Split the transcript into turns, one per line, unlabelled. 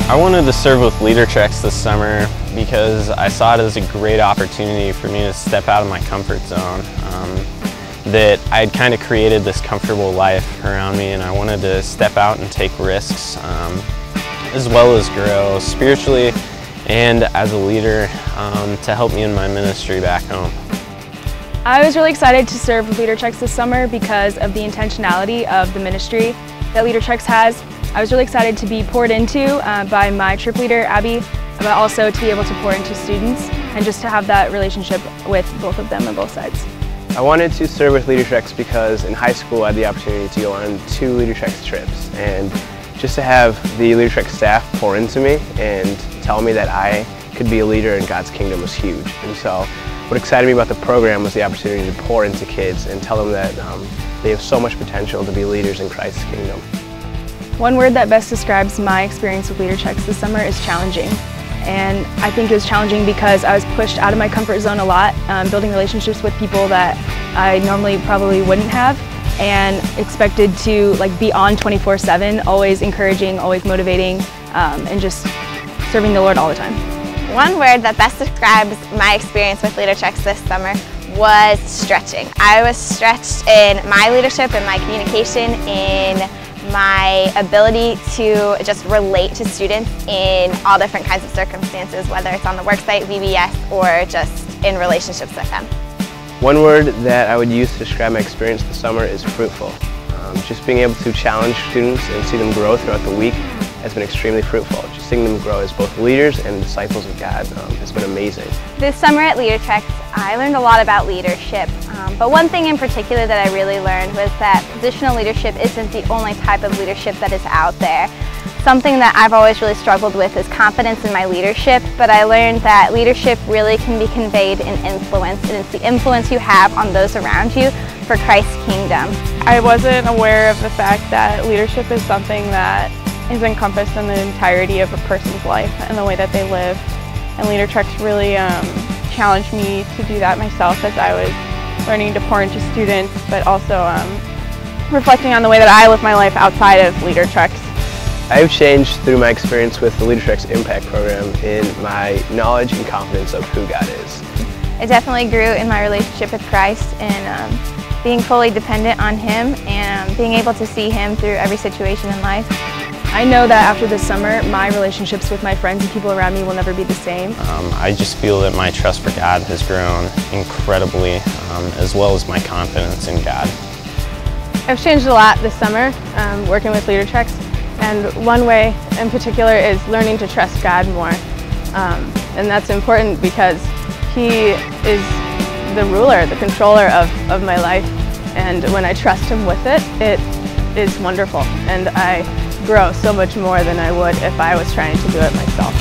I wanted to serve with LeaderTreks this summer because I saw it as a great opportunity for me to step out of my comfort zone. That I'd kind of created this comfortable life around me, and I wanted to step out and take risks as well as grow spiritually and as a leader to help me in my ministry back home.
I was really excited to serve with LeaderTreks this summer because of the intentionality of the ministry that LeaderTreks has. I was really excited to be poured into by my trip leader, Abby, but also to be able to pour into students and just to have that relationship with both of them on both sides.
I wanted to serve with LeaderTreks because in high school I had the opportunity to go on 2 LeaderTreks trips, and just to have the LeaderTreks staff pour into me and tell me that I could be a leader in God's kingdom was huge. And so what excited me about the program was the opportunity to pour into kids and tell them that they have so much potential to be leaders in Christ's kingdom.
One word that best describes my experience with LeaderTreks this summer is challenging. And I think it was challenging because I was pushed out of my comfort zone a lot, building relationships with people that I normally probably wouldn't have, and expected to be on 24/7, always encouraging, always motivating, and just serving the Lord all the time.
One word that best describes my experience with LeaderTreks this summer was stretching. I was stretched in my leadership and my communication, in my ability to just relate to students in all different kinds of circumstances, whether it's on the worksite, VBS, or just in relationships with them.
One word that I would use to describe my experience this summer is fruitful. Just being able to challenge students and see them grow throughout the week has been extremely fruitful. Just seeing them grow as both leaders and disciples of God has been amazing.
This summer at LeaderTreks, I learned a lot about leadership, but one thing in particular that I really learned was that positional leadership isn't the only type of leadership that is out there. Something that I've always really struggled with is confidence in my leadership, but I learned that leadership really can be conveyed in influence, and it's the influence you have on those around you for Christ's kingdom.
I wasn't aware of the fact that leadership is something that is encompassed in the entirety of a person's life and the way that they live. And LeaderTreks really challenged me to do that myself as I was learning to pour into students, but also reflecting on the way that I live my life outside of LeaderTreks.
I've changed through my experience with the LeaderTreks Impact Program in my knowledge and confidence of who God is.
It definitely grew in my relationship with Christ and being fully dependent on Him and being able to see Him through every situation in life.
I know that after this summer, my relationships with my friends and people around me will never be the same.
I just feel that my trust for God has grown incredibly, as well as my confidence in God.
I've changed a lot this summer working with LeaderTreks, and one way in particular is learning to trust God more. And that's important because He is the ruler, the controller of my life, and when I trust Him with it, it is wonderful, and I grow so much more than I would if I was trying to do it myself.